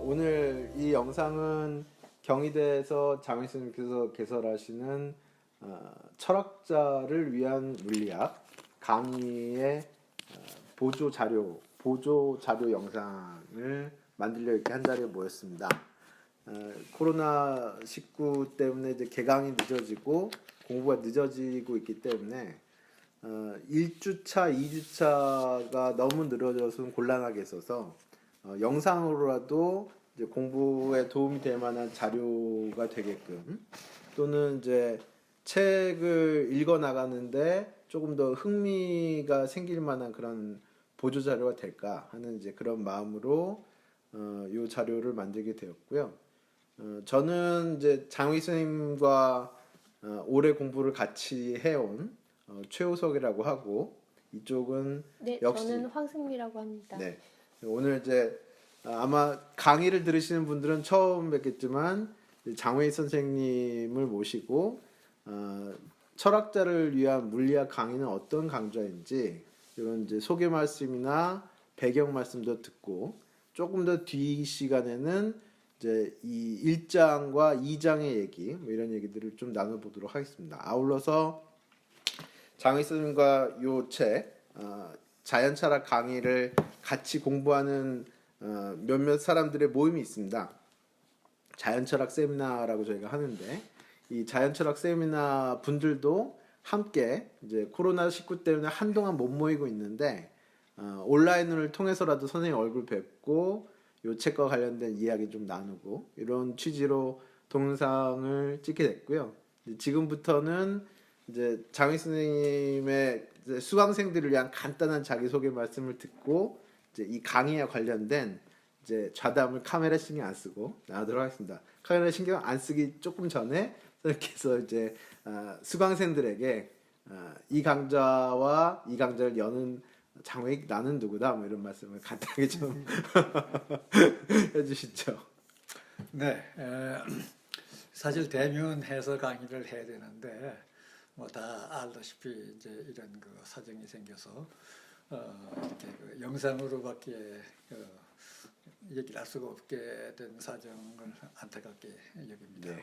오늘 이 영상은 경희대에서 장희 선생님께서 개설하시는 철학자를 위한 물리학 강의의 보조 자료 영상을 만들려 이렇게 한 자리에 모였습니다. 코로나19 때문에 이제 개강이 늦어지고 공부가 늦어지고 있기 때문에 1주차, 2주차가 너무 늘어져서 곤란하게 있어서 영상으로라도 이제 공부에 도움이 될 만한 자료가 되게끔 또는 이제 책을 읽어 나가는데 조금 더 흥미가 생길 만한 그런 보조 자료가 될까 하는 이제 그런 마음으로 이 자료를 만들게 되었고요. 저는 이제 장휘 선생님과 오래 공부를 같이 해온 최우석이라고 하고 이쪽은 네, 역시 저는 황승미라고 합니다. 네. 오늘 이제 아마 강의를 들으시는 분들은 처음 뵙겠지만 장웨이 선생님을 모시고 철학자를 위한 물리학 강의는 어떤 강좌인지 이런 이제 소개 말씀이나 배경 말씀도 듣고 조금 더 뒤 시간에는 이제 이 1장과 2장의 얘기 뭐 이런 얘기들을 좀 나눠보도록 하겠습니다. 아울러서 장웨이 선생님과 요 책 자연철학 강의를 같이 공부하는 몇몇 사람들의 모임이 있습니다. 자연철학 세미나라고 저희가 하는데 이 자연철학 세미나 분들도 함께 이제 코로나19 때문에 한동안 못 모이고 있는데 온라인을 통해서라도 선생님 얼굴 뵙고 이 책과 관련된 이야기 좀 나누고 이런 취지로 동영상을 찍게 됐고요. 지금부터는 이제 장희 선생님의 이제 수강생들을 위한 간단한 자기소개 말씀을 듣고 이제 이 강의와 관련된 이제 좌담을 카메라 신경 안 쓰고 나가도록 하겠습니다. 카메라 신경 안 쓰기 조금 전에 선생님께서 이제 수강생들에게 이 강좌와 이 강좌를 여는 장외 나는 누구다 뭐 이런 말씀을 간단하게 좀 해주시죠. 네, 사실 대면해서 강의를 해야 되는데 뭐 다 알다시피 이제 이런 그 사정이 생겨서 이렇게 그 영상으로밖에 얘기를 할 수가 없게 된 사정을 안타깝게 여깁니다.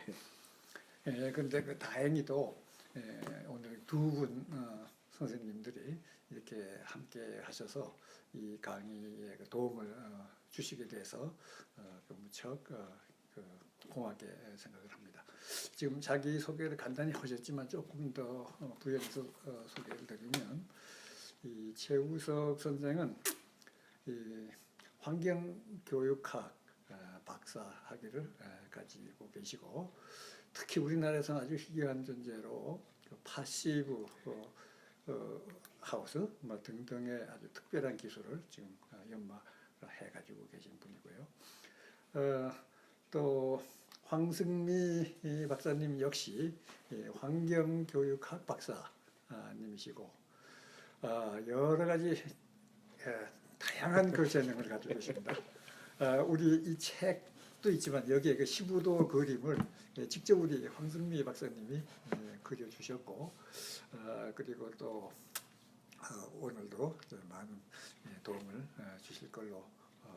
네. 그런데 그 다행히도 오늘 두 분 선생님들이 이렇게 함께 하셔서 이 강의에 그 도움을 주시게 돼서 무척 고맙게 생각을 합니다. 지금 자기 소개를 간단히 하셨지만 조금 더 부연해서 소개를 드리면 이 최우석 선생은 이 환경교육학 박사 학위를 가지고 계시고 특히 우리나라에서는 아주 희귀한 존재로 파시브 하우스 뭐 등등의 아주 특별한 기술을 지금 연마해 가지고 계신 분이고요. 또 황승미 박사님 역시 환경교육학 박사님이시고 여러 가지 다양한 그 재능을 가지고 계십니다. 우리 이 책도 있지만 여기에 그 15도 그림을 직접 우리 황승미 박사님이 그려주셨고 그리고 또 오늘도 많은 도움을 주실 걸로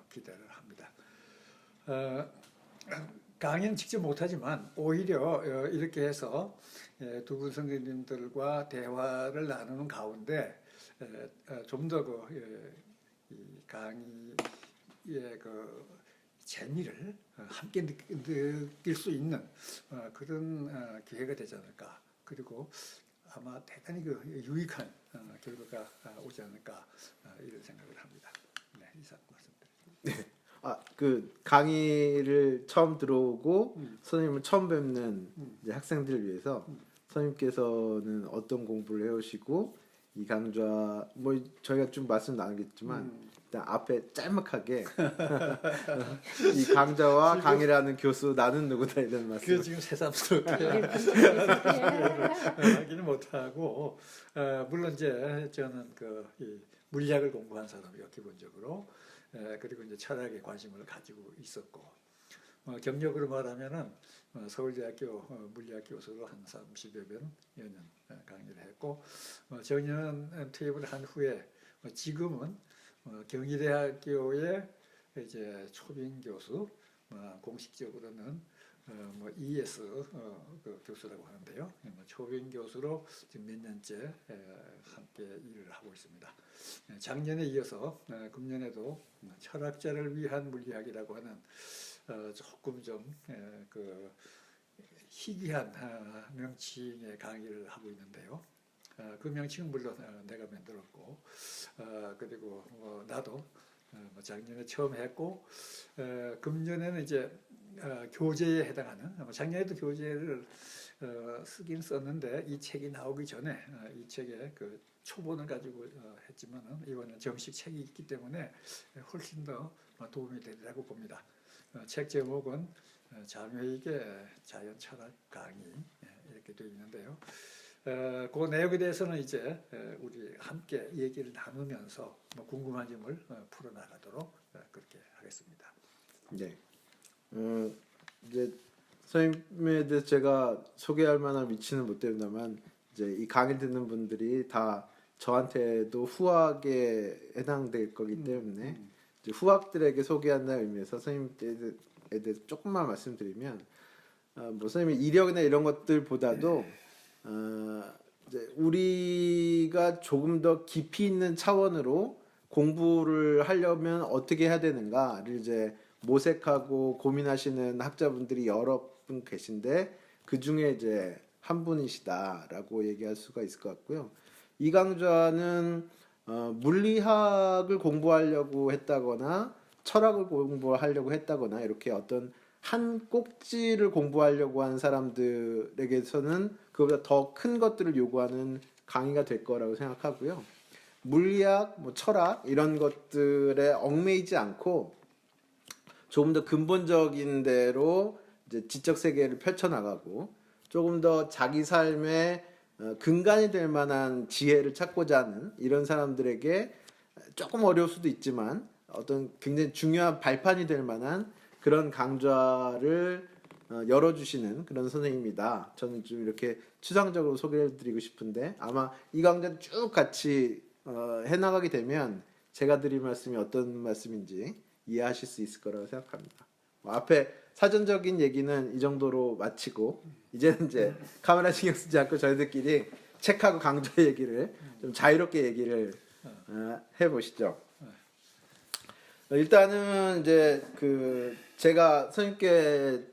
기대를 합니다. 강의는 직접 못하지만 오히려 이렇게 해서 두 분 선생님들과 대화를 나누는 가운데 좀 더 이 강의의 그 재미를 함께 느낄 수 있는 그런 기회가 되지 않을까. 그리고 아마 대단히 그 유익한 결과가 오지 않을까 이런 생각을 합니다. 네, 이상 말씀드립니다. 네. 그 강의를 처음 들어오고 선생님을 처음 뵙는 이제 학생들을 위해서 선생님께서는 어떤 공부를 해오시고 이 강좌 뭐 저희가 좀 말씀 나누겠지만 일단 앞에 짤막하게 이 강좌와 강의를 하는 교수 나는 누구다 이런 말씀. 그 지금 새삼스럽게 하기는 못하고 물론 이제 저는 이 물리학을 공부한 사람이요 기본적으로. 그리고 이제 철학에 관심을 가지고 있었고 경력으로 말하면은 서울대학교 물리학 교수로 한 30여 년 강의를 했고 정년 퇴임을 한 후에 지금은 경희대학교의 이제 초빙 교수 공식적으로는 뭐 ES 그 교수라고 하는데요. 뭐 초빙 교수로 지금 몇 년째 함께 일을 하고 있습니다. 작년에 이어서 금년에도 철학자를 위한 물리학이라고 하는 조금 좀 그 희귀한 명칭의 강의를 하고 있는데요. 그 명칭은 물론 내가 만들었고, 그리고 나도 작년에 처음 했고, 금년에는 이제 교재에 해당하는, 작년에도 교재를 쓰긴 썼는데 이 책이 나오기 전에 이 책의 그 초본을 가지고 했지만은 이번엔 정식 책이 있기 때문에 훨씬 더 도움이 되리라고 봅니다. 책 제목은 장외익의 자연 철학 강의 이렇게 되어 있는데요. 그 내용에 대해서는 이제 우리 함께 얘기를 나누면서 뭐 궁금한 점을 풀어나가도록 그렇게 하겠습니다. 네. 이제 선생님에 대해서 제가 소개할 만한 위치는 못 됩니다만 이제 이 강의 듣는 분들이 다 저한테도 후학에 해당될 거기 때문에 이제 후학들에게 소개한다는 의미에서 선생님에 대해서 조금만 말씀드리면 뭐 선생님의 이력이나 이런 것들보다도 이제 우리가 조금 더 깊이 있는 차원으로 공부를 하려면 어떻게 해야 되는가를 이제 모색하고 고민하시는 학자분들이 여러 분 계신데 그 중에 이제 한 분이시다라고 얘기할 수가 있을 것 같고요. 이 강좌는 물리학을 공부하려고 했다거나 철학을 공부하려고 했다거나 이렇게 어떤 한 꼭지를 공부하려고 하는 사람들에게서는 그보다 더 큰 것들을 요구하는 강의가 될 거라고 생각하고요. 물리학, 뭐 철학 이런 것들에 얽매이지 않고 조금 더 근본적인 대로 이제 지적 세계를 펼쳐나가고 조금 더 자기 삶의 근간이 될 만한 지혜를 찾고자 하는 이런 사람들에게 조금 어려울 수도 있지만 어떤 굉장히 중요한 발판이 될 만한 그런 강좌를 열어주시는 그런 선생님이다. 저는 좀 이렇게 추상적으로 소개를 드리고 싶은데 아마 이 강좌를 쭉 같이 해나가게 되면 제가 드릴 말씀이 어떤 말씀인지 이해하실 수 있을 거라고 생각합니다. 앞에 사전적인 얘기는 이 정도로 마치고 이제는 이제 카메라 신경 쓰지 않고 저희들끼리 책하고 강좌 얘기를 좀 자유롭게 얘기를 해보시죠. 일단은 이제 그 제가 선생님께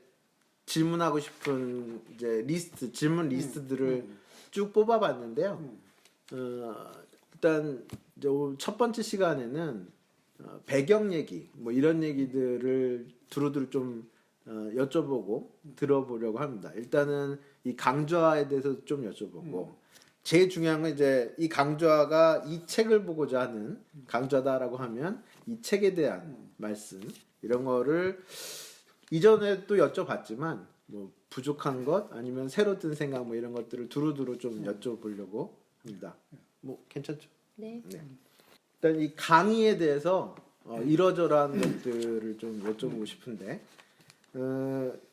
질문하고 싶은 이제 질문 리스트들을 쭉 뽑아봤는데요. 일단 이제 첫 번째 시간에는 배경 얘기 뭐 이런 얘기들을 두루두루 좀 여쭤보고 들어보려고 합니다. 일단은 이 강좌에 대해서 좀 여쭤보고 제일 중요한 건 이제 이 강좌가 이 책을 보고자 하는 강좌다라고 하면 이 책에 대한 말씀 이런 거를 이전에도 여쭤봤지만 뭐 부족한 것 아니면 새로 든 생각 뭐 이런 것들을 두루두루 좀 여쭤보려고 합니다. 뭐 괜찮죠? 네. 일단 이 강의에 대해서 이러저러한 것들을 좀 여쭤보고 싶은데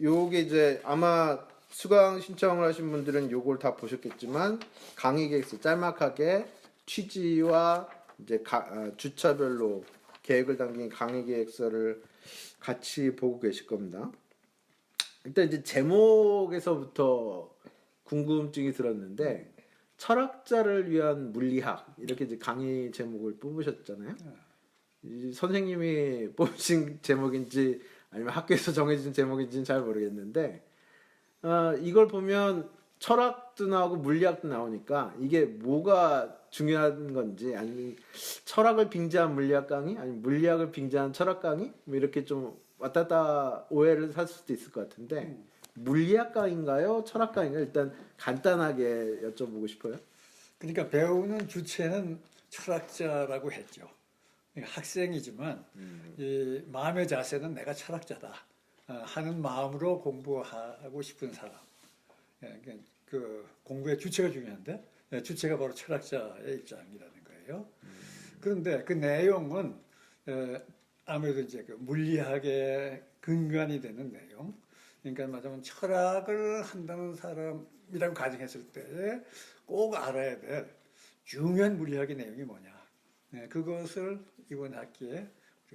요게 이제 아마 수강 신청을 하신 분들은 요걸 다 보셨겠지만 강의 계획서 짤막하게 취지와 이제 주차별로 계획을 담긴 강의 계획서를 같이 보고 계실 겁니다. 일단 이제 제목에서부터 궁금증이 들었는데 철학자를 위한 물리학 이렇게 이제 강의 제목을 뽑으셨잖아요. 이 선생님이 뽑으신 제목인지 아니면 학교에서 정해진 제목인지는 잘 모르겠는데 이걸 보면 철학도 나오고 물리학도 나오니까 이게 뭐가 중요한 건지 아니면 철학을 빙자한 물리학 강의 아니면 물리학을 빙자한 철학 강의 뭐 이렇게 좀 왔다 갔다 오해를 살 수도 있을 것 같은데 물리학 강의인가요? 철학 강의인가요? 일단 간단하게 여쭤보고 싶어요. 그러니까 배우는 주체는 철학자라고 했죠. 그러니까 학생이지만 이 마음의 자세는 내가 철학자다 하는 마음으로 공부하고 싶은 사람. 그 공부의 주체가 중요한데 주체가 바로 철학자의 입장이라는 거예요. 그런데 그 내용은 아무래도 이제 그 물리학의 근간이 되는 내용. 그러니까 말하자면 철학을 한다는 사람이라고 가정했을 때 꼭 알아야 될 중요한 물리학의 내용이 뭐냐. 그것을 이번 학기에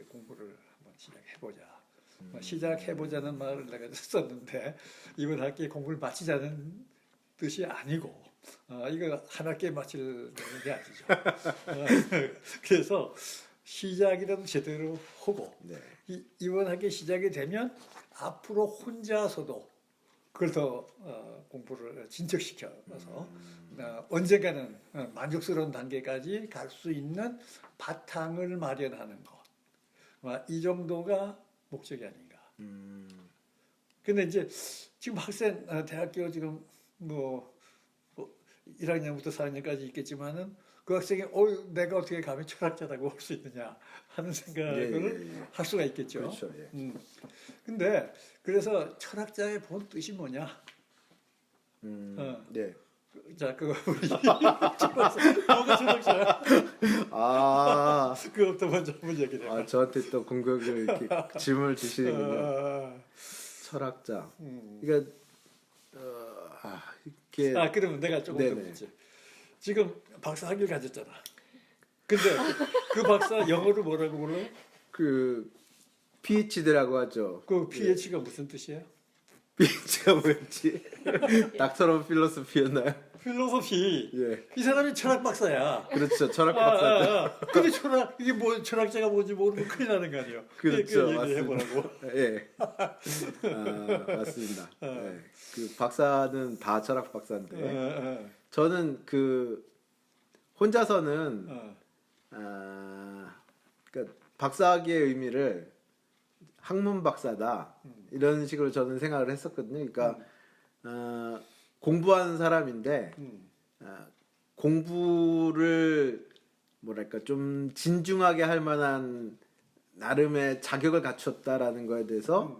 공부를 한번 시작해보자. 시작해보자는 말을 내가 썼는데 이번 학기에 공부를 마치자는 뜻이 아니고 이거 한 학기에 마칠 게 아니죠. 그래서 시작이라도 제대로 하고 네. 이번 학기 시작이 되면 앞으로 혼자서도 그걸 더 공부를 진척시켜서 언젠가는 만족스러운 단계까지 갈 수 있는 바탕을 마련하는 것. 이 정도가 목적이 아닌가. 근데 이제 지금 학생 대학교 지금 뭐 1학년부터 4학년까지 있겠지만은 그 학생이 내가 어떻게 감히 철학자라고 할 수 있느냐 하는 생각을 할 수가 있겠죠. 그렇죠. 예. 근데 그래서 철학자의 본 뜻이 뭐냐? 네. 자, 그거 우리 뭐가 철학자야? 아, 그것부터 먼저 한번 얘기해. 저한테 또 공격을 이렇게 질문을 주시는군요. 철학자. 그러니까 이렇게 그러면 내가 조금 더 네네. 묻지. 지금 박사 학위를 가졌잖아. 근데 그 박사 영어로 뭐라고 불러요? 그 PhD라고 하죠. 그 Ph가 무슨 뜻이에요? PhD가 뭐였지? 닥터 필로소피였나요? 필로소피. 예. 이 사람이 철학 박사야. 그렇죠. 철학 박사. 근데 철학 이게 뭐 철학자가 뭔지 모르면 큰일 나는 거 아니에요? 그렇죠. 그 얘기해보라고. 예. 맞습니다. 예. 그 박사는 다 철학 박사인데 저는 그 혼자서는 그러니까 박사학위의 의미를 학문 박사다 이런 식으로 저는 생각을 했었거든요. 그러니까 공부하는 사람인데 공부를 뭐랄까 좀 진중하게 할 만한 나름의 자격을 갖췄다라는 거에 대해서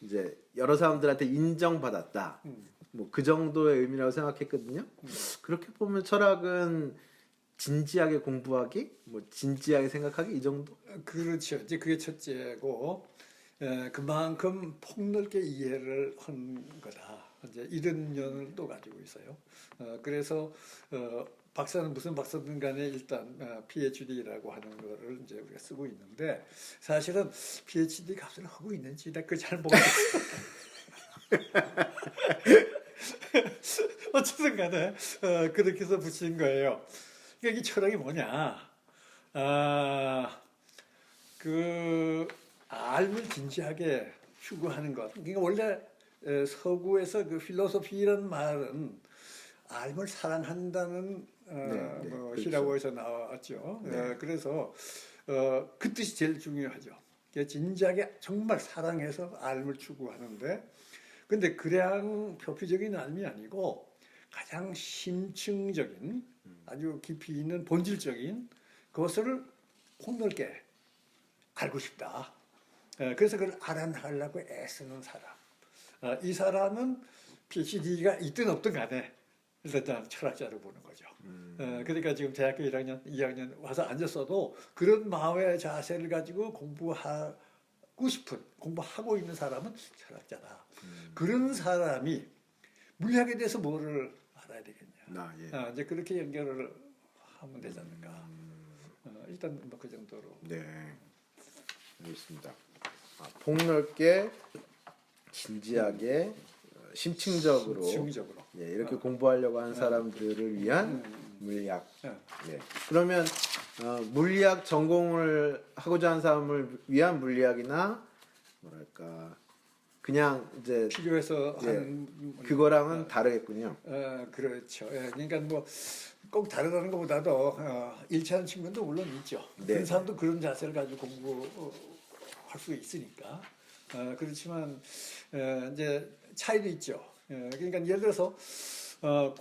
이제 여러 사람들한테 인정받았다. 뭐 그 정도의 의미라고 생각했거든요. 그렇게 보면 철학은 진지하게 공부하기, 뭐 진지하게 생각하기 이 정도. 그렇죠. 이제 그게 첫째고 그만큼 폭넓게 이해를 한 거다. 이제 이런 면을 또 가지고 있어요. 그래서 박사는 무슨 박사든 간에 일단 PhD라고 하는 거를 이제 우리가 쓰고 있는데 사실은 PhD 값을 하고 있는지 내가 그 잘 모르겠어. 어쨌든 간에 그렇게 해서 붙인 거예요. 그러니까 이 철학이 뭐냐? 그 알을 진지하게 추구하는 것. 그러니까 원래 서구에서 그 필로소피라는 말은 알을 사랑한다는 뭐 그렇죠. 히라고에서 나왔죠. 네. 그래서 그 뜻이 제일 중요하죠. 그러니까 진지하게 정말 사랑해서 알을 추구하는데, 근데 그냥 표피적인 알이 아니고 가장 심층적인 아주 깊이 있는 본질적인 것을 폭넓게 알고 싶다. 그래서 그걸 알아나가려고 애쓰는 사람. 이 사람은 PhD가 있든 없든 간에 일단 철학자로 보는 거죠. 그러니까 지금 대학교 1학년, 2학년 와서 앉았어도 그런 마음의 자세를 가지고 공부하고 싶은, 공부하고 있는 사람은 철학자다. 그런 사람이 물리학에 대해서 뭐를 알아야 되겠냐. 예. 이제 그렇게 연결을 하면 되지 않을까. 일단 뭐 그 정도로. 네. 알겠습니다. 폭넓게 진지하게 심층적으로 심층적으로. 예, 이렇게 공부하려고 하는 사람들을 위한 물리학. 예. 그러면 물리학 전공을 하고자 하는 사람을 위한 물리학이나 뭐랄까 그냥 이제 필요해서 예, 하는 그거랑은 다르겠군요. 그렇죠. 그러니까 뭐 꼭 다르다는 것보다도 일치하는 측면도 물론 있죠. 네. 그런 사람도 그런 자세를 가지고 공부할 수 있으니까. 그렇지만 이제 차이도 있죠. 그러니까 예를 들어서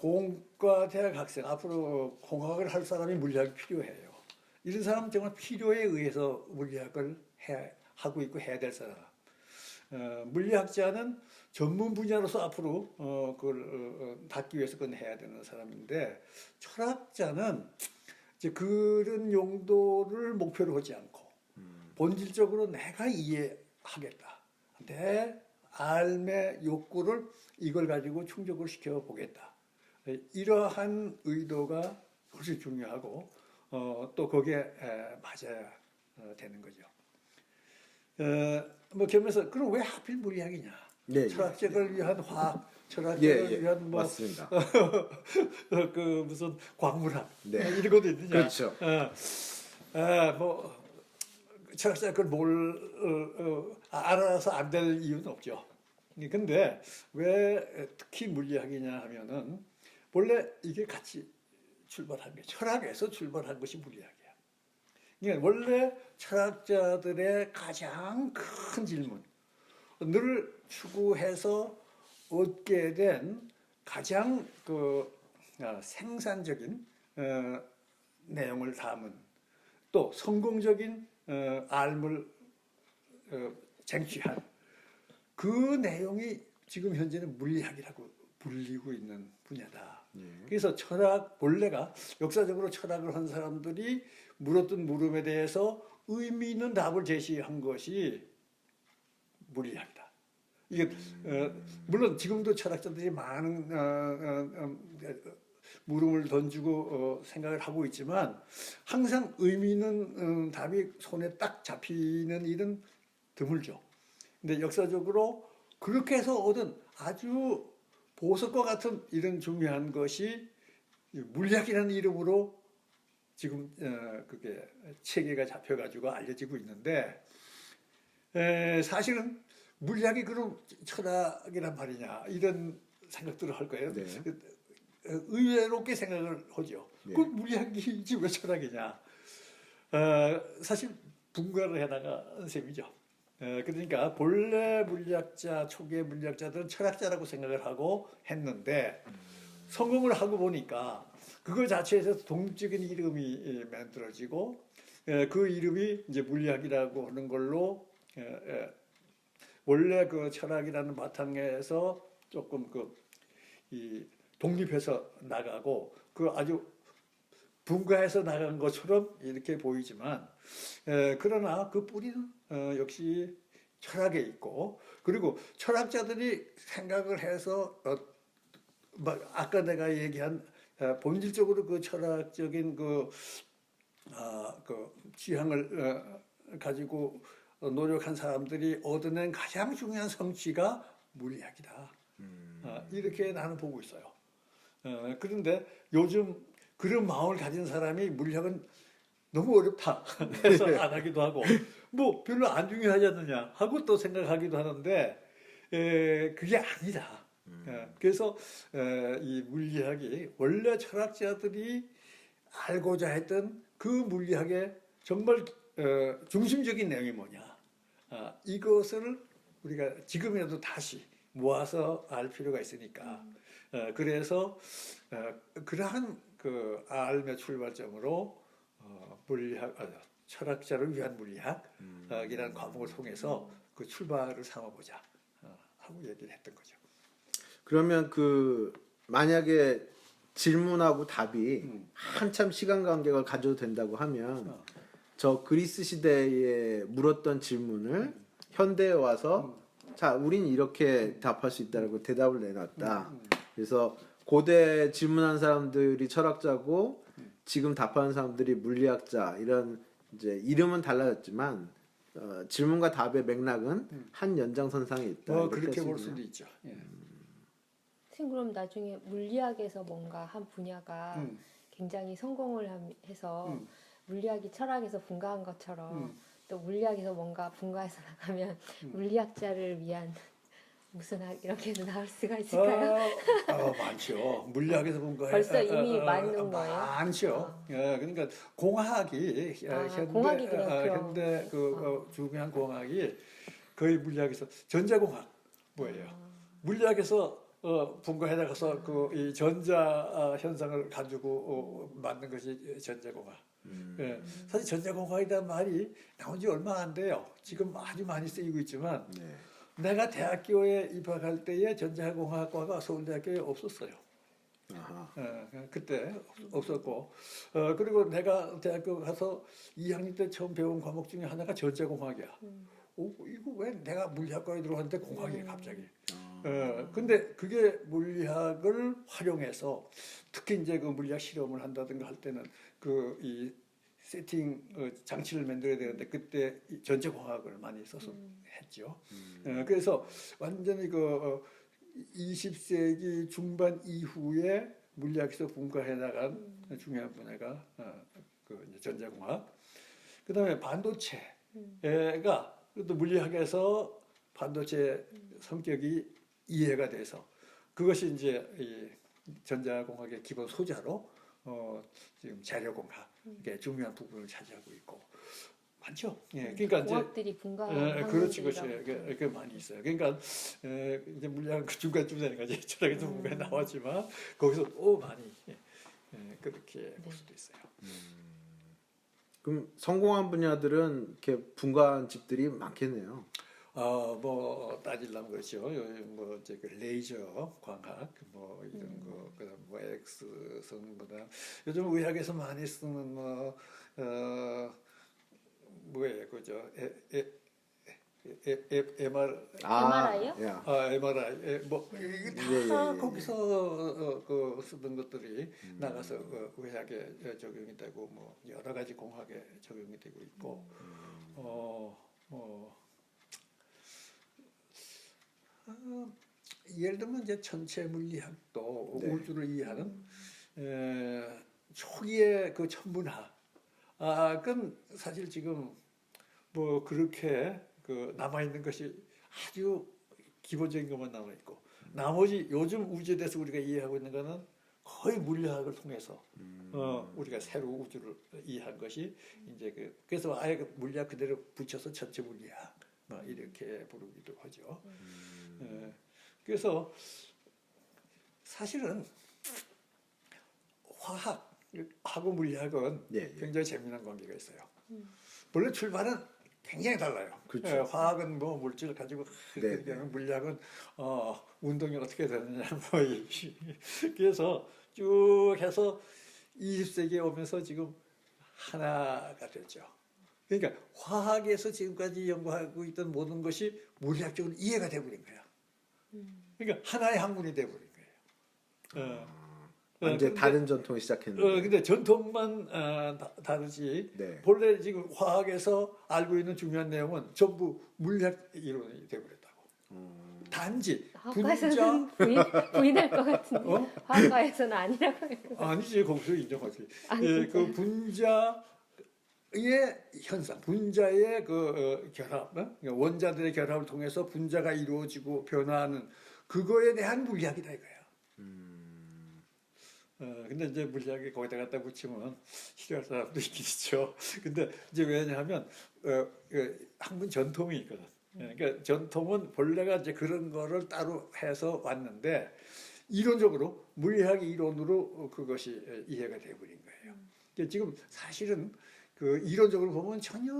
공과 대학 학생 앞으로 공학을 할 사람이 물리학이 필요해요. 이런 사람은 정말 필요에 의해서 물리학을 하고 있고 해야 될 사람. 물리학자는 전문 분야로서 앞으로 그걸 닫기 위해서 그건 해야 되는 사람인데 철학자는 이제 그런 용도를 목표로 하지 않고 본질적으로 내가 이해하겠다. 내 삶의 욕구를 이걸 가지고 충족을 시켜보겠다. 이러한 의도가 훨씬 중요하고 또 거기에 맞아야 되는 거죠. 뭐 겸해서 그럼 왜 하필 물리학이냐? 예, 철학적을 위한 화학, 철학적을 예, 위한 뭐 맞습니다. 그 무슨 광물학 네. 이런 것도 있느냐? 그렇죠. 뭐 철학자 그걸 알아서 안 될 이유는 없죠. 근데 왜 특히 물리학이냐 하면은 원래 이게 같이 출발한 게 철학에서 출발한 것이 물리학이야. 그러니까 원래 철학자들의 가장 큰 질문을 추구해서 얻게 된 가장 생산적인 내용을 담은 또 성공적인 알을 쟁취한 그 내용이 지금 현재는 물리학이라고 불리고 있는 분야다. 그래서 철학 본래가 역사적으로 철학을 한 사람들이 물었던 물음에 대해서 의미 있는 답을 제시한 것이 물리학이다. 이게 물론 지금도 철학자들이 많은 물음을 던지고 생각을 하고 있지만 항상 의미 있는 답이 손에 딱 잡히는 일은 드물죠. 근데 역사적으로 그렇게 해서 얻은 아주 보석과 같은 이런 중요한 것이 물리학이라는 이름으로 지금 그게 체계가 잡혀가지고 알려지고 있는데 사실은 물리학이 그럼 철학이란 말이냐 이런 생각들을 할 거예요. 네. 의외롭게 생각을 하죠. 네. 그 물리학이지 왜 철학이냐. 사실 분가를 해나간 셈이죠. 그러니까 본래 물리학자, 초기의 물리학자들은 철학자라고 생각을 하고 했는데 성공을 하고 보니까 그거 자체에서 동적인 이름이 만들어지고 그 이름이 이제 물리학이라고 하는 걸로 원래 그 철학이라는 바탕에서 조금 이 독립해서 나가고 그 아주 분가해서 나간 것처럼 이렇게 보이지만 그러나 그 뿌리는 역시 철학에 있고 그리고 철학자들이 생각을 해서 막 아까 내가 얘기한 본질적으로 그 철학적인 그 지향을 가지고 노력한 사람들이 얻어낸 가장 중요한 성취가 물리학이다. 이렇게 나는 보고 있어요. 그런데 요즘 그런 마음을 가진 사람이 물리학은 너무 어렵다 해서 안 하기도 하고 뭐 별로 안 중요하지 않느냐 하고 또 생각하기도 하는데 그게 아니다. 그래서 이 물리학이 원래 철학자들이 알고자 했던 그 물리학의 정말 중심적인 내용이 뭐냐 이것을 우리가 지금이라도 다시 모아서 알 필요가 있으니까 그래서 그러한 그 알의 출발점으로 물리학 철학자를 위한 물리학이라는 과목을 통해서 그 출발을 삼아보자 하고 얘기를 했던 거죠. 그러면 그 만약에 질문하고 답이 한참 시간 간격을 가져도 된다고 하면 저 그리스 시대에 물었던 질문을 현대에 와서 자, 우린 이렇게 답할 수 있다라고 대답을 내놨다. 그래서 고대 질문한 사람들이 철학자고 지금 답하는 사람들이 물리학자 이런 이제 이름은 달라졌지만 질문과 답의 맥락은 한 연장선상에 있다. 이렇게 그렇게 할 수 볼 있나요? 수도 있죠. 예. 선생님 그럼 나중에 물리학에서 뭔가 한 분야가 굉장히 성공을 해서 물리학이 철학에서 분가한 것처럼 또 물리학에서 뭔가 분가해서 나가면 물리학자를 위한 무슨 학 이렇게 해서 나올 수가 있을까요? 많죠. 물리학에서 본 거 벌써 이미 많은 거예요? 많죠. 그러니까 공학이 공학이 그렇죠. 현대 중요한 공학이 거의 물리학에서 전자공학 뭐예요? 물리학에서 분가해 나가서 이 전자 현상을 가지고 만든 것이 전자공학. 사실 전자공학이라는 말이 나온 지 얼마 안 돼요. 지금 아주 많이 쓰이고 있지만 내가 대학교에 입학할 때에 전자공학과가 서울대학교에 없었어요. 그때 없었고 그리고 내가 대학교 가서 2학년 때 처음 배운 과목 중에 하나가 전자공학이야. 이거 왜 내가 물리학과에 들어갔는데 공학이야 갑자기. 근데 그게 물리학을 활용해서 특히 이제 그 물리학 실험을 한다든가 할 때는 이 세팅 장치를 만들어야 되는데 그때 전자공학을 많이 써서 했죠. 그래서 완전히 그 20세기 중반 이후에 물리학에서 분과해 나간 중요한 분야가 그 이제 전자공학. 그다음에 반도체가 또 물리학에서 반도체 성격이 이해가 돼서 그것이 이제 이 전자공학의 기본 소자로 지금 재료공학 이게 중요한 부분을 차지하고 있고 많죠. 예, 그러니까 이제 공학들이 분과한 그렇지, 그렇지. 학문들이라고. 그 많이 있어요. 그러니까 이제 물리학 그 중간쯤 되는 거지. 철학에서 분과에 나왔지만 거기서 또 많이 그렇게 볼 수도 있어요. 그럼 성공한 분야들은 이렇게 분과한 집들이 많겠네요. 뭐 따지려면 그렇죠. 뭐 이제 그 레이저 광학 뭐 이런 거 그다음 뭐 X선 보다 요즘 의학에서 많이 쓰는 뭐 뭐예요 그죠? MRI요? 예. MRI 뭐 이게 다 예, 예, 예. 거기서 그 쓰던 것들이 나가서 의학에 적용이 되고 뭐 여러 가지 공학에 적용이 되고 있고 예를 들면 이제 천체 물리학도 네. 우주를 이해하는 초기의 그 천문학 그건 사실 지금 뭐 그렇게 그 남아 있는 것이 아주 기본적인 것만 남아 있고 나머지 요즘 우주에 대해서 우리가 이해하고 있는 거는 거의 물리학을 통해서 우리가 새로 우주를 이해한 것이 이제 그래서 아예 그 물리학 그대로 붙여서 천체 물리학 뭐 이렇게 부르기도 하죠. 그래서 사실은 화학하고 물리학은 예, 예. 굉장히 재미난 관계가 있어요. 물론 출발은 굉장히 달라요. 그렇죠. 화학은 뭐 물질을 가지고 네, 그렇게 하면 물리학은 운동이 어떻게 되느냐 뭐 그래서 쭉 해서 20세기에 오면서 지금 하나가 됐죠. 그러니까 화학에서 지금까지 연구하고 있던 모든 것이 물리학적으로 이해가 돼버린 거야. 그러니까 하나의 학문이 돼버린 거예요. 완전 다른 전통이 시작했는데. 근데 전통만 다르지. 네. 본래 지금 화학에서 알고 있는 중요한 내용은 전부 물리학 이론이 돼버렸다고. 단지 화학과에서는 부인할 것 같은데 화학과에서는 아니라고 해요. 아니지 거기서 인정하지. 아, 예, 그 분자의 현상, 분자의 그 결합, 그러니까 원자들의 결합을 통해서 분자가 이루어지고 변화하는 그거에 대한 물리학이다 이거야. 근데 이제 물리학이 거기다 갖다 붙이면 싫어할 사람도 있긴 있죠. 근데 이제 왜냐하면 학문 전통이 있거든. 그러니까 전통은 본래가 이제 그런 거를 따로 해서 왔는데 이론적으로 물리학 이론으로 그것이 이해가 되어버린 거예요. 그러니까 지금 사실은 그 이론적으로 보면 전혀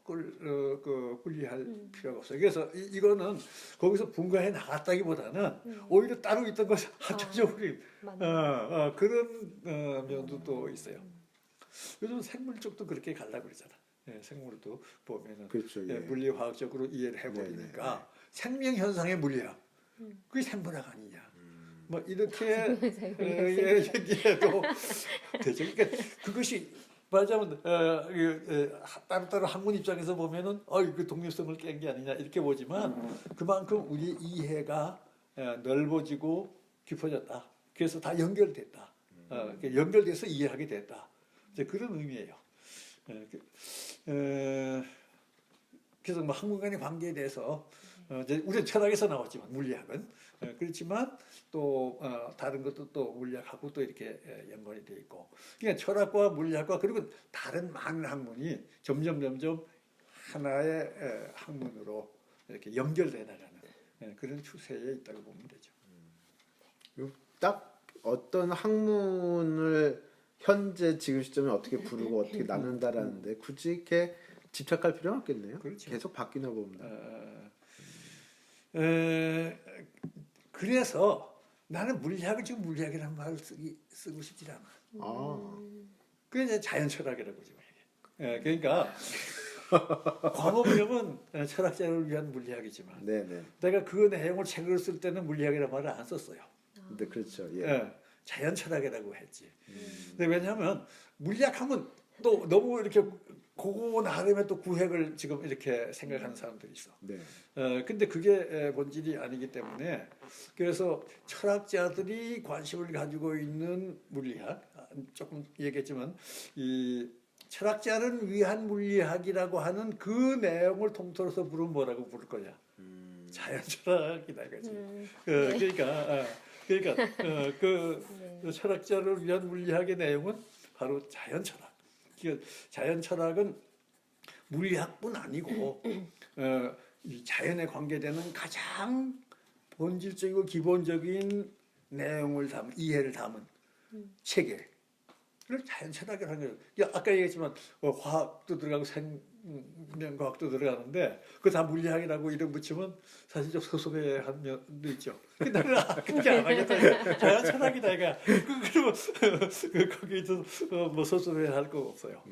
그 분리할 필요가 없어요. 그래서 이거는 거기서 분과해 나갔다기보다는 오히려 따로 있던 것을 합쳐져버린 그런 면도 또 있어요. 요즘 생물 쪽도 그렇게 가려고 그러잖아. 생물도 보면은 그렇죠, 예. 물리화학적으로 이해를 해버리니까 네, 네. 생명 현상의 물리학 그게 생물학 아니냐. 뭐 이렇게 얘기해도 되죠. 그러니까 그것이 말하자면 따로따로 학문 입장에서 보면은 그 독립성을 깬 게 아니냐 이렇게 보지만 그만큼 우리 이해가 넓어지고 깊어졌다. 그래서 다 연결됐다. 연결돼서 이해하게 됐다. 이제 그런 의미예요. 그래서 뭐 학문 간의 관계에 대해서 이제 우리는 철학에서 나왔지만 물리학은 그렇지만 또 다른 것도 또 물리학하고 또 이렇게 연관이 돼 있고 그러니까 철학과 물리학과 그리고 다른 많은 학문이 점점 하나의 학문으로 이렇게 연결돼 나가는 그런 추세에 있다고 보면 되죠. 딱 어떤 학문을 현재 지금 시점에 어떻게 부르고 어떻게 나눈다라는데 굳이 이렇게 집착할 필요는 없겠네요. 그렇죠. 계속 바뀌나 봅니다. 그래서 나는 물리학을 지금 물리학이라는 말을 쓰고 싶지 않아. 그게 이제 자연철학이라고 지금 얘기해. 그러니까 과목명은 철학자를 위한 물리학이지만 네네. 내가 그 내용을 책으로 쓸 때는 물리학이라는 말을 안 썼어요. 근데 그렇죠. 예. 자연철학이라고 했지. 근데 왜냐하면 물리학하면 또 너무 이렇게 그거 나름의 또 구획을 지금 이렇게 생각하는 사람들이 있어. 네. 근데 그게 본질이 아니기 때문에 그래서 철학자들이 관심을 가지고 있는 물리학 조금 얘기했지만 이 철학자를 위한 물리학이라고 하는 그 내용을 통틀어서 부르면 뭐라고 부를 거냐? 자연 철학이다 이거지. 그 철학자를 위한 물리학의 내용은 바로 자연 철학. 자연 철학은 물리학뿐 아니고 이 자연에 관계되는 가장 본질적이고 기본적인 내용을 담은 이해를 담은 체계를 자연 철학이라는 거예요. 아까 얘기했지만 과학도 들어가고 생명과학도 들어가는데 그거 다 물리학이라고 이름 붙이면 사실 좀 섭섭해한 면도 있죠. 근데 나는 그게 안 하겠다. 자연 철학이다 이거. 그러면 거기서 뭐 섭섭해할 거 없어요.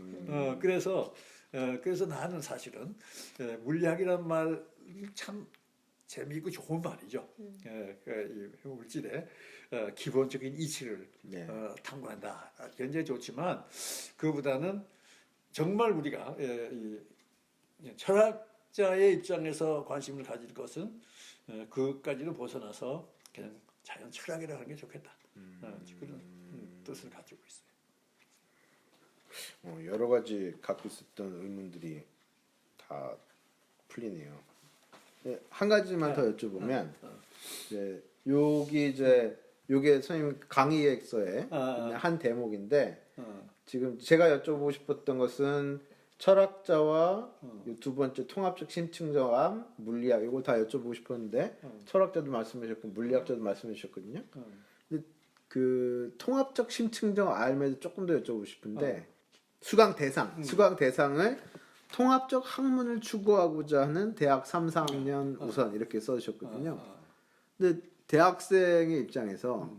그래서 나는 사실은 물리학이란 말 참 재미있고 좋은 말이죠. 이 물질의 기본적인 이치를 네. 탐구한다. 굉장히 좋지만 그보다는 정말 우리가 이 철학자의 입장에서 관심을 가질 것은 그것까지는 벗어나서 그냥 자연 철학이라고 하는 게 좋겠다. 그런 뜻을 가지고 있어요. 여러 가지 갖고 있었던 의문들이 다 풀리네요. 네, 한 가지만 더 여쭤보면 이제 요게 선생님 강의액서에 있는 한 대목인데 지금 제가 여쭤보고 싶었던 것은 철학자와 이두 번째 통합적 심층정암 물리학 이걸 다 여쭤보고 싶었는데 철학자도 말씀하셨고 물리학자도 말씀하셨거든요. 근데 그 통합적 심층정 알매도 조금 더 여쭤보고 싶은데 수강 대상을 통합적 학문을 추구하고자 하는 대학 3, 4학년 우선 이렇게 써주셨거든요. 근데 대학생의 입장에서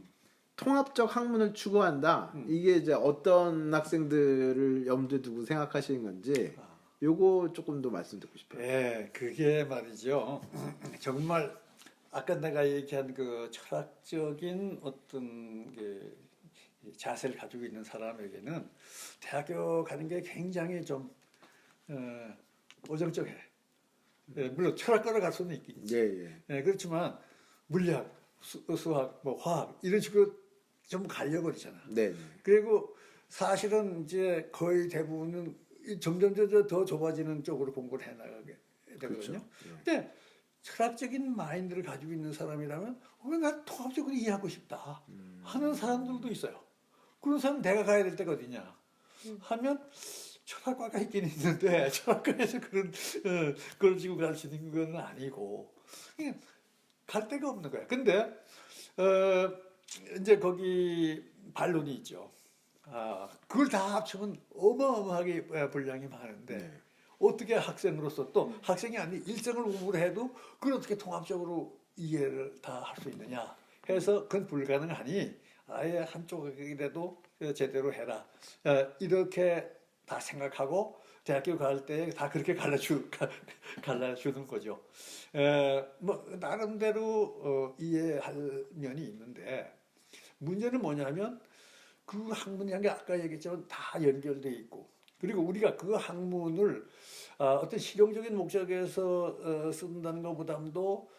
통합적 학문을 추구한다. 이게 이제 어떤 학생들을 염두에 두고 생각하시는 건지 요거 조금 더 말씀 듣고 싶어요. 네, 그게 말이죠. 정말 아까 내가 얘기한 그 철학적인 어떤 그 자세를 가지고 있는 사람에게는 대학교 가는 게 굉장히 좀 어정쩡해. 물론 철학과를 갈 수는 있긴 있지. 그렇지만 물리학, 수학, 뭐 화학 이런 식으로 좀 갈려버리잖아. 네. 그리고 사실은 이제 거의 대부분은 점점 더 좁아지는 쪽으로 공부를 해나가게 되거든요. 그렇죠. 근데 철학적인 마인드를 가지고 있는 사람이라면 나 통합적으로 이해하고 싶다 하는 사람들도 있어요. 그런 사람 내가 가야 될 때가 어디냐 하면 철학과가 있긴 있는데 철학과에서 그걸 지고 갈 수 있는 건 아니고 갈 데가 없는 거야. 근데 이제 거기 반론이 있죠. 그걸 다 합치면 어마어마하게 분량이 많은데 어떻게 학생으로서 또 학생이 아닌 일정을 공부를 해도 그걸 어떻게 통합적으로 이해를 다 할 수 있느냐 해서 그건 불가능하니 아예 한쪽이라도 제대로 해라 이렇게 다 생각하고 대학교 갈 때 다 그렇게 갈라주는 거죠. 뭐 나름대로 이해할 면이 있는데 문제는 뭐냐면 그 학문이라는 게 아까 얘기했지만 다 연결돼 있고 그리고 우리가 그 학문을 어떤 실용적인 목적에서 쓴다는 것보다도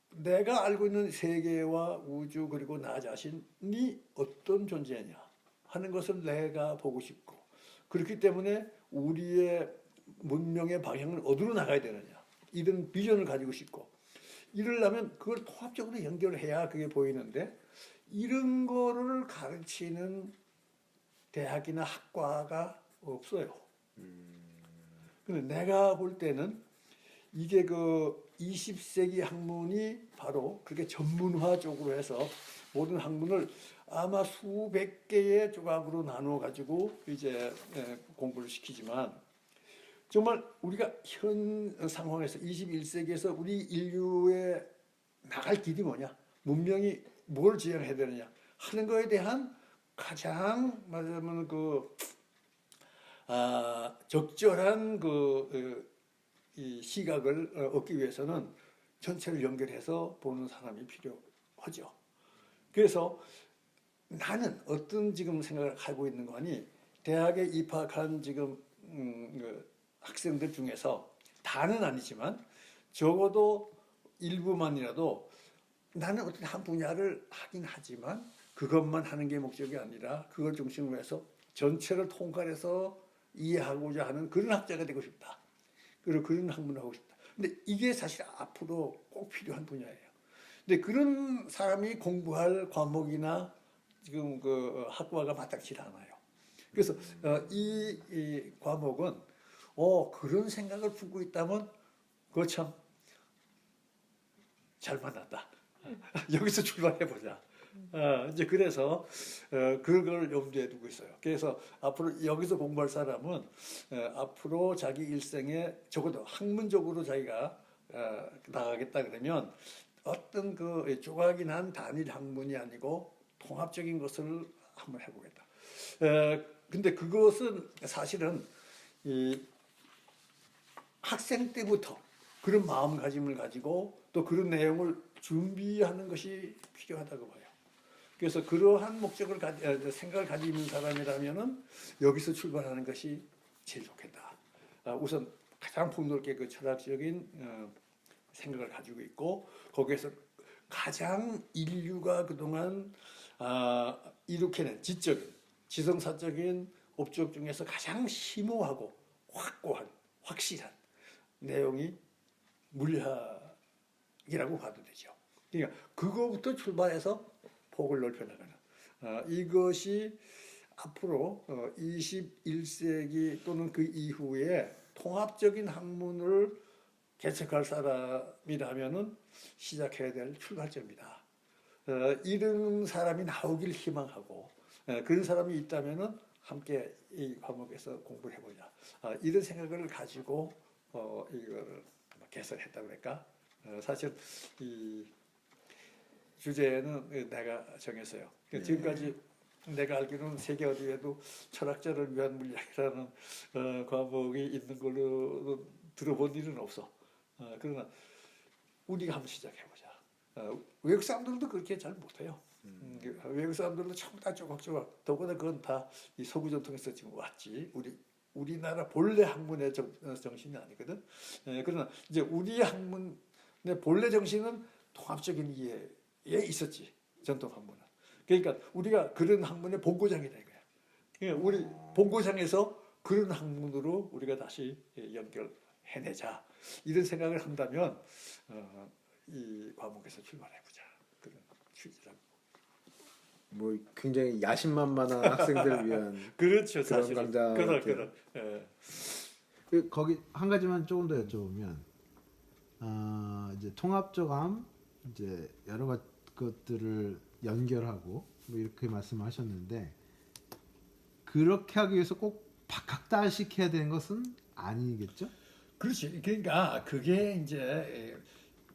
내가 알고 있는 세계와 우주 그리고 나 자신이 어떤 존재냐 하는 것을 내가 보고 싶고 그렇기 때문에 우리의 문명의 방향을 어디로 나가야 되느냐 이런 비전을 가지고 싶고 이러려면 그걸 통합적으로 연결해야 그게 보이는데 이런 거를 가르치는 대학이나 학과가 없어요. 근데 내가 볼 때는 이게 그 20세기 학문이 바로 그렇게 전문화 쪽으로 해서 모든 학문을 아마 수백 개의 조각으로 나누어 가지고 이제 공부를 시키지만 정말 우리가 현 상황에서 21세기에서 우리 인류의 나갈 길이 뭐냐 문명이 뭘 지향해야 되느냐 하는 거에 대한 가장 말하자면 적절한 이 시각을 얻기 위해서는 전체를 연결해서 보는 사람이 필요하죠. 그래서 나는 어떤 지금 생각을 하고 있는 거니 대학에 입학한 지금 그 학생들 중에서 다는 아니지만 적어도 일부만이라도 나는 어떤 한 분야를 하긴 하지만 그것만 하는 게 목적이 아니라 그걸 중심으로 해서 전체를 통괄해서 이해하고자 하는 그런 학자가 되고 싶다. 그리고 그런 학문을 하고 싶다. 근데 이게 사실 앞으로 꼭 필요한 분야예요. 근데 그런 사람이 공부할 과목이나 지금 그 학과가 마땅치 않아요. 그래서 이 과목은 그런 생각을 품고 있다면 그거 참 잘 만났다. 여기서 출발해보자. 이제 그래서 그걸 염두에 두고 있어요. 그래서 앞으로 여기서 공부할 사람은 앞으로 자기 일생에 적어도 학문적으로 자기가 나가겠다 그러면 어떤 그 조각이 난 단일 학문이 아니고 통합적인 것을 한번 해보겠다. 근데 그것은 사실은 이 학생 때부터 그런 마음가짐을 가지고 또 그런 내용을 준비하는 것이 필요하다고 봐요. 그래서 그러한 목적을 생각을 가지고 있는 사람이라면은 여기서 출발하는 것이 제일 좋겠다. 우선 가장 폭넓게 그 철학적인 생각을 가지고 있고 거기에서 가장 인류가 그동안 이룩해낸 지적인 지성사적인 업적 중에서 가장 심오하고 확고한 확실한 내용이 물리학이라고 봐도 되죠. 그러니까 그거부터 출발해서 폭을 넓혀나가는 이것이 앞으로 21세기 또는 그 이후에 통합적인 학문을 개척할 사람이라면은 시작해야 될 출발점이다. 이런 사람이 나오길 희망하고 그런 사람이 있다면은 함께 이 과목에서 공부를 해보자. 이런 생각을 가지고 이걸 개설했다고 할까? 사실 이 주제는 내가 정했어요. 지금까지 내가 알기로는 세계 어디에도 철학자를 위한 물리학이라는 과목이 있는 걸로 들어본 일은 없어. 그러나 우리가 한번 시작해보자. 외국 사람들도 그렇게 잘 못해요. 외국 사람들도 전부 다 조각조각. 더구나 그건 다 이 서구 전통에서 지금 왔지. 우리나라 본래 학문의 정신이 아니거든. 그러나 이제 우리 학문의 본래 정신은 통합적인 이해에 있었지. 전통 학문은. 그러니까 우리가 그런 학문의 본고장이다 이거야. 그러니까 우리 본고장에서 그런 학문으로 우리가 다시 연결해내자. 이런 생각을 한다면 이 과목에서 출발해보자. 그런 취지라고. 뭐 굉장히 야심만만한 학생들을 위한 그렇죠, 그런 사실은. 강좌. 그런. 예. 거기 한 가지만 조금 더 여쭤보면 이제 통합적암 이제 여러 것들을 연결하고 뭐 이렇게 말씀하셨는데 그렇게 하기 위해서 꼭 박학다식해야 되는 것은 아니겠죠? 그렇지. 그러니까 그게 이제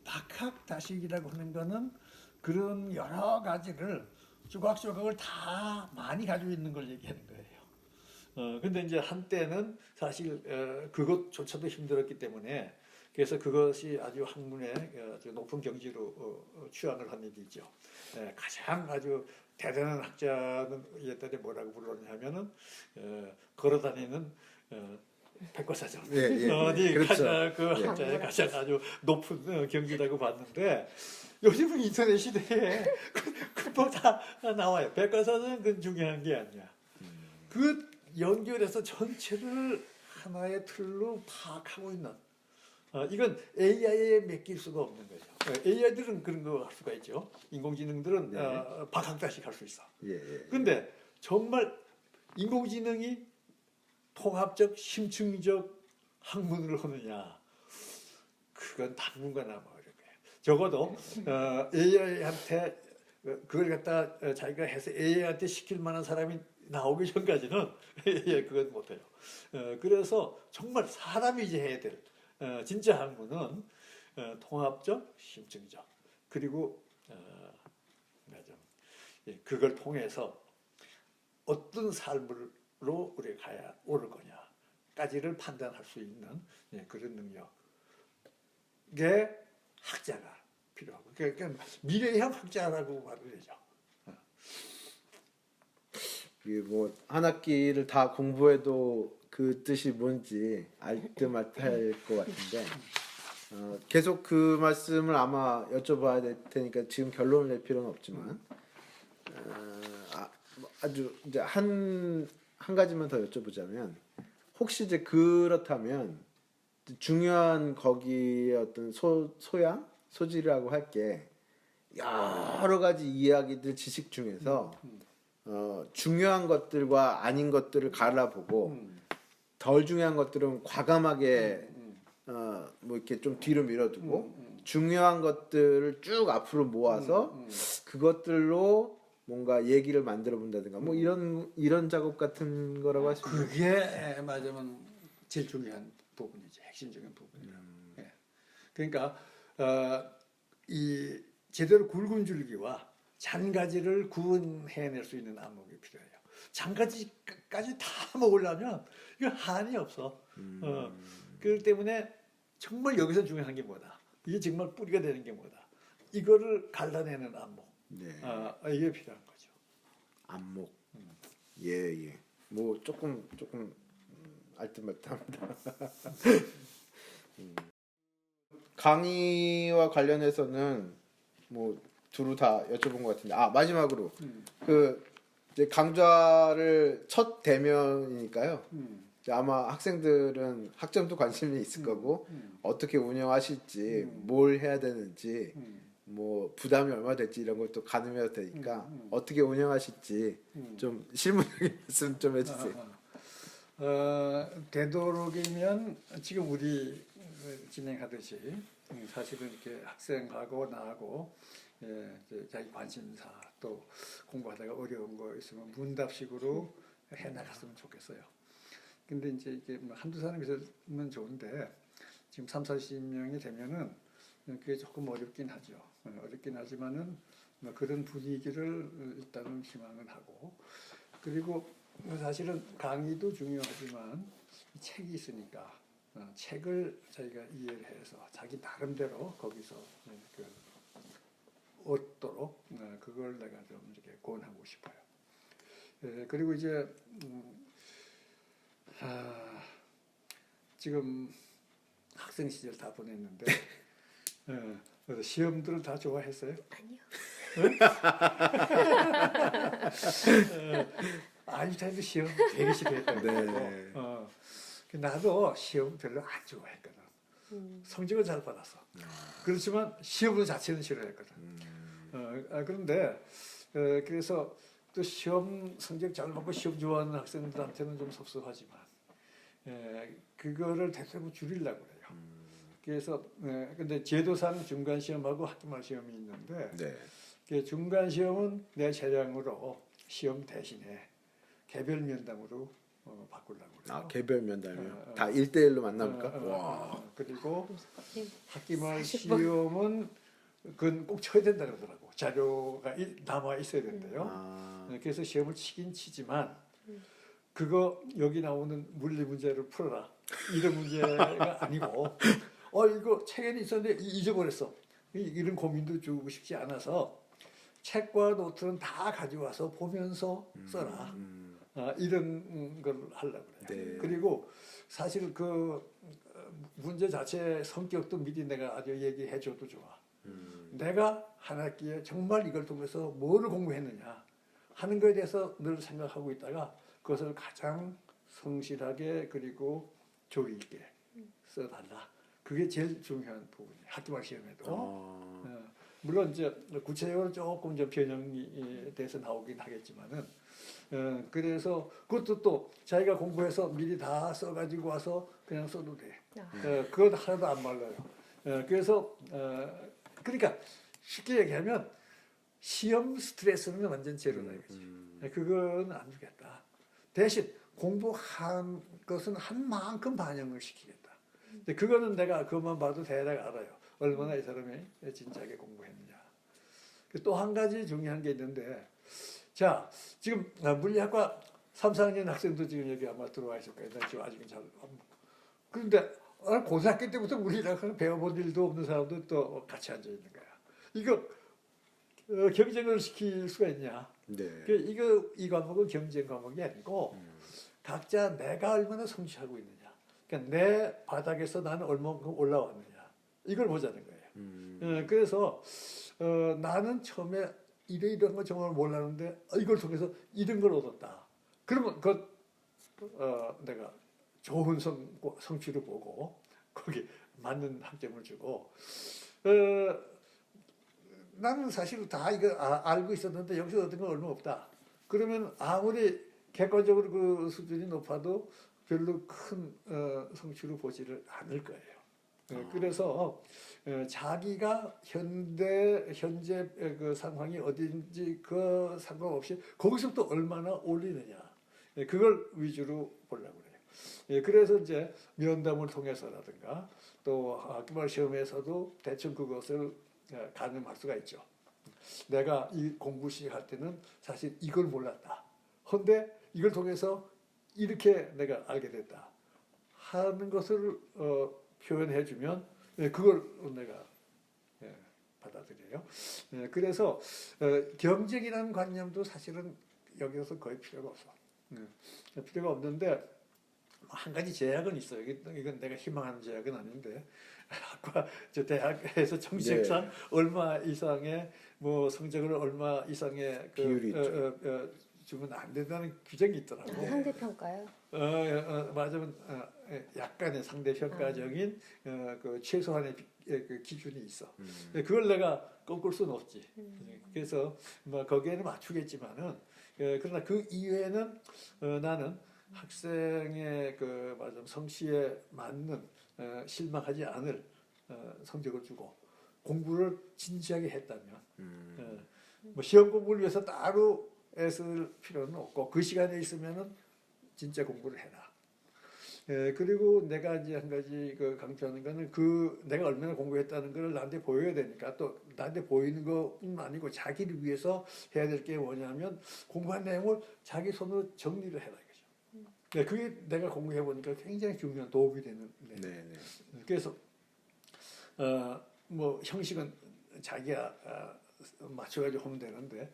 박학다식이라고 하는 거는 그런 여러 가지를 조각조각을 다 많이 가지고 있는 걸 얘기하는 거예요. 근데 이제 한때는 사실 그것조차도 힘들었기 때문에 그래서 그것이 아주 학문의 아주 높은 경지로 취향을 한 일이 있죠. 가장 아주 대단한 학자는 옛날에 뭐라고 불렀냐면은 걸어다니는 백과사전. 어디 그렇죠. 가장 그 학자의 가장 아주 높은 경지라고 봤는데 요즘은 인터넷 시대에 금방 다 나와요. 백과사전은 그 중요한 게 아니야. 그 연결해서 전체를 하나의 틀로 파악하고 있는 이건 AI에 맡길 수가 없는 거죠. AI들은 그런 거 할 수가 있죠. 인공지능들은 박학다식 할 수 있어. 근데 정말 인공지능이 통합적, 심층적 학문을 하느냐, 그건 당분간 아마 어려울 거예요. 적어도 AI한테 그걸 갖다 자기가 해서 AI한테 시킬 만한 사람이 나오기 전까지는 그건 못해요. 그래서 정말 사람이 이제 해야 될 진짜 학문은 통합적, 심층적 그리고 그걸 통해서 어떤 삶으로 우리가 가야 옳을 거냐까지를 판단할 수 있는 그런 능력의 학자가 필요하고 그러니까 미래형 학자라고 봐도 되죠. 이게 뭐 한 학기를 다 공부해도 그 뜻이 뭔지 알듯말듯할 것 같은데 계속 그 말씀을 아마 여쭤봐야 될 테니까 지금 결론을 낼 필요는 없지만 아주 이제 한 가지만 더 여쭤보자면 혹시 이제 그렇다면 중요한 거기에 어떤 소양 소질이라고 할 게 여러 가지 이야기들 지식 중에서 중요한 것들과 아닌 것들을 갈라보고 덜 중요한 것들은 과감하게 뭐 이렇게 좀 뒤로 밀어두고 중요한 것들을 쭉 앞으로 모아서 그것들로 뭔가 얘기를 만들어 본다든가 뭐 이런 작업 같은 거라고 할 수 있나요? 그게 맞으면 제일 중요한 부분이지, 핵심적인 부분이라. 예. 그러니까 이 제대로 굵은 줄기와 잔가지를 구분해낼 수 있는 안목이 필요해요. 잔가지까지 다 먹으려면 이거 한이 없어. 그렇기 때문에 정말 여기서 중요한 게 뭐다. 이게 정말 뿌리가 되는 게 뭐다. 이거를 갈라내는 안목. 네. 이게 필요한 거죠. 안목. 예. 뭐 조금 알듯말듯합니다. 강의와 관련해서는 뭐 두루 다 여쭤본 것 같은데 마지막으로 그 이제 강좌를 첫 대면이니까요. 이제 아마 학생들은 학점도 관심이 있을 거고 어떻게 운영하실지 뭘 해야 되는지 뭐 부담이 얼마 될지 이런 것도 가늠해야 되니까 어떻게 운영하실지 좀 실무적인 말씀 좀 해주세요. 되도록이면 지금 우리 진행하듯이 사실은 이렇게 학생하고 나하고 이제 자기 관심사 또 공부하다가 어려운 거 있으면 문답식으로 해 나갔으면 좋겠어요. 근데 이제 이게 뭐 한두 사람이 있으면 좋은데 지금 30-40명이 되면은 그게 조금 어렵긴 하죠. 어렵긴 하지만은 뭐 그런 분위기를 일단은 희망을 하고 그리고 사실은 강의도 중요하지만 책이 있으니까 책을 자기가 이해를 해서 자기 나름대로 거기서 그 얻도록 그걸 내가 좀 이렇게 권하고 싶어요. 그리고 이제 지금 학생 시절 다 보냈는데 그래서 시험들을 다 좋아했어요? 아니요. 아인슈타인도 시험 되게 싫어했거든요. 네. 나도 시험 별로 안 좋아했거든. 성적은 잘 받았어. 그렇지만 시험 자체는 싫어했거든. 그런데 그래서 또 시험 성적 잘 받고 시험 좋아하는 학생들한테는 좀 섭섭하지만 그거를 대체로 줄이려고 그래요. 그래서 근데 제도상 중간 시험하고 학기말 시험이 있는데 그 중간 시험은 내 재량으로 시험 대신에 개별 면담으로 바꾸려고 그래요. 개별 면담이요? 다 1대1로 만납니까? 와. 그리고 학기말 시험은 그건 꼭 쳐야 된다 그러더라고. 자료가 남아 있어야 된대요. 그래서 시험을 치긴 치지만 그거 여기 나오는 물리 문제를 풀어라. 이런 문제가 아니고 이거 책에는 있었는데 잊어버렸어. 이런 고민도 주고 싶지 않아서 책과 노트는 다 가져와서 보면서 써라. 이런 걸 하려고 그래요. 네. 그리고 사실 그 문제 자체 성격도 미리 내가 아주 얘기해 줘도 좋아. 내가 한 학기에 정말 이걸 통해서 뭐를 공부했느냐 하는 거에 대해서 늘 생각하고 있다가 그것을 가장 성실하게 그리고 조리 있게 써달라. 그게 제일 중요한 부분이에요. 학기말 시험에도. 물론 이제 구체적으로 조금 좀 변형이 돼서 나오긴 하겠지만은 그래서 그것도 또 자기가 공부해서 미리 다 써가지고 와서 그냥 써도 돼. 그것 하나도 안 말라요. 그래서 그러니까 쉽게 얘기하면 시험 스트레스는 완전 제로다 이거지. 그건 안 주겠다. 대신 공부한 것은 한 만큼 반영을 시키겠다. 근데 그거는 내가 그것만 봐도 대략 알아요. 얼마나 이 사람이 진지하게 공부했느냐. 또 한 가지 중요한 게 있는데, 자, 지금 물리학과 3, 4학년 학생도 지금 여기 아마 들어와 있을 거예요. 나 지금 아직은 잘. 그런데 고등학교 때부터 물리학을 배워본 일도 없는 사람도 또 같이 앉아 있는 거야. 이거 경쟁을 시킬 수가 있냐? 네. 이 과목은 경쟁 과목이 아니고 각자 내가 얼마나 성취하고 있느냐. 그러니까 내 바닥에서 나는 얼마만큼 올라왔느냐. 이걸 보자는 거예요. 그래서 나는 처음에 이런 거 정말 몰랐는데 이걸 통해서 이런 걸 얻었다. 그러면 내가 좋은 성취를 보고 거기 맞는 학점을 주고 나는 사실 다 이거 알고 있었는데 여기서 얻은 건 얼마 없다. 그러면 아무리 객관적으로 그 수준이 높아도 별로 큰 성취를 보지를 않을 거예요. 그래서 자기가 현재 그 상황이 어딘지 그 상관없이 거기서부터 얼마나 올리느냐 그걸 위주로 보려고 그래요. 그래서 이제 면담을 통해서라든가 또 학기말 시험에서도 대충 그것을 가늠할 수가 있죠. 내가 이 공부 시작할 때는 사실 이걸 몰랐다. 그런데 이걸 통해서 이렇게 내가 알게 됐다 하는 것을 표현해주면 그걸 내가 받아들여요. 그래서 경쟁이라는 관념도 사실은 여기서 거의 필요가 없어. 필요가 없는데 한 가지 제약은 있어요. 이건 내가 희망하는 제약은 아닌데 저 대학에서 정시학상 얼마 이상의 뭐 성적을 얼마 이상의 비율이 있죠. 주면 안 된다는 규정이 있더라고요. 상대평가요? 맞으면 약간의 상대평가적인 그 최소한의 그 기준이 있어. 그걸 내가 꺾을 수는 없지. 그래서 뭐 거기에는 맞추겠지만은 그러나 그 이외에는 나는 학생의 그 말하자면 성취에 맞는 실망하지 않을 성적을 주고 공부를 진지하게 했다면 뭐 시험 공부를 위해서 따로 애쓸 필요는 없고 그 시간에 있으면은 진짜 공부를 해라. 그리고 내가 이제 한 가지 그 강조하는 거는 내가 얼마나 공부했다는 걸 나한테 보여야 되니까 또 나한테 보이는 것뿐만 아니고 자기를 위해서 해야 될 게 뭐냐면 공부한 내용을 자기 손으로 정리를 해라 이거죠. 그게 내가 공부해 보니까 굉장히 중요한 도움이 되는. 그래서 뭐 형식은 자기가 맞춰가지고 하면 되는데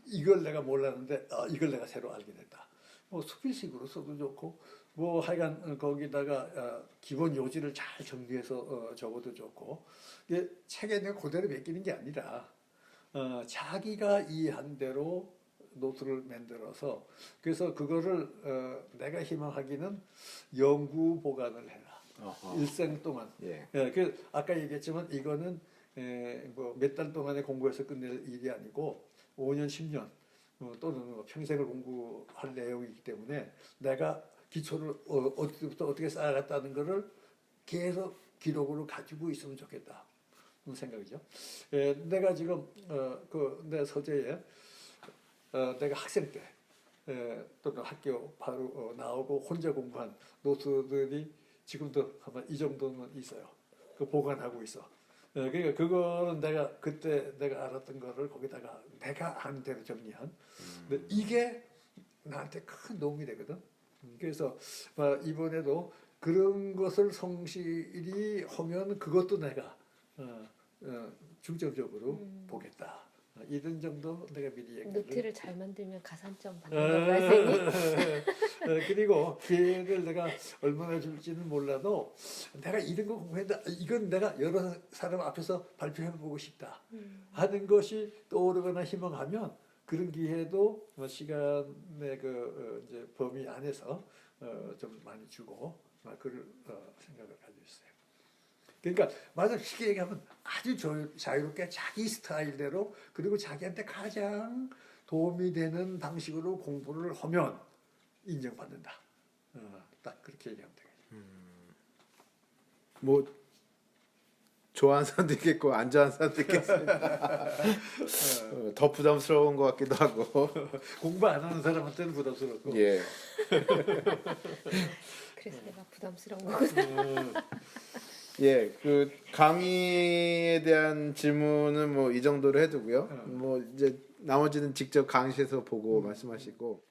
이걸 내가 몰랐는데 이걸 내가 새로 알게 됐다. 뭐 수필식으로 써도 좋고 뭐 하여간 거기다가 기본 요지를 잘 정리해서 적어도 좋고 이게 책에 내가 그대로 맡기는 게 아니라 자기가 이해한 대로 노트를 만들어서 그래서 그거를 내가 희망하기는 영구 보관을 해라. 일생 동안. 그 아까 얘기했지만 이거는 뭐 몇 달 동안에 공부해서 끝낼 일이 아니고 5년, 10년 또는 평생을 공부할 내용이기 때문에 내가 기초를 어디부터 어떻게 쌓아갔다는 것을 계속 기록으로 가지고 있으면 좋겠다. 그런 생각이죠. 내가 지금 내 서재에 내가 학생 때 또는 학교 바로 나오고 혼자 공부한 노트들이 지금도 아마 이 정도는 있어요. 그 보관하고 있어. 그러니까 그거는 내가 그때 내가 알았던 거를 거기다가 내가 아는 대로 정리한. 근데 이게 나한테 큰 도움이 되거든. 그래서 이번에도 그런 것을 성실히 하면 그것도 내가 중점적으로 보겠다. 이런 정도 내가 미리 얘기를. 노트를 잘 만들면 가산점 받는 건가요, 선생님? 그리고 기회를 내가 얼마나 줄지는 몰라도 내가 이런 거 공부했다. 이건 내가 여러 사람 앞에서 발표해보고 싶다 하는 것이 떠오르거나 희망하면 그런 기회도 시간의 그 이제 범위 안에서 좀 많이 주고 그럴 생각을 가지고 있어요. 그러니까 맞아 쉽게 얘기하면 아주 자유롭게 자기 스타일대로 그리고 자기한테 가장 도움이 되는 방식으로 공부를 하면 인정받는다. 딱 그렇게 얘기하면 되겠죠. 뭐 좋아하는 사람도 있겠고 안 좋아하는 사람도 있겠습니다. 더 부담스러운 것 같기도 하고. 공부 안 하는 사람한테는 부담스럽고. 예. 그래서 내가 부담스러운 거구나. 예, 그 강의에 대한 질문은 뭐 이 정도로 해두고요. 뭐 이제 나머지는 직접 강의실에서 보고 말씀하시고.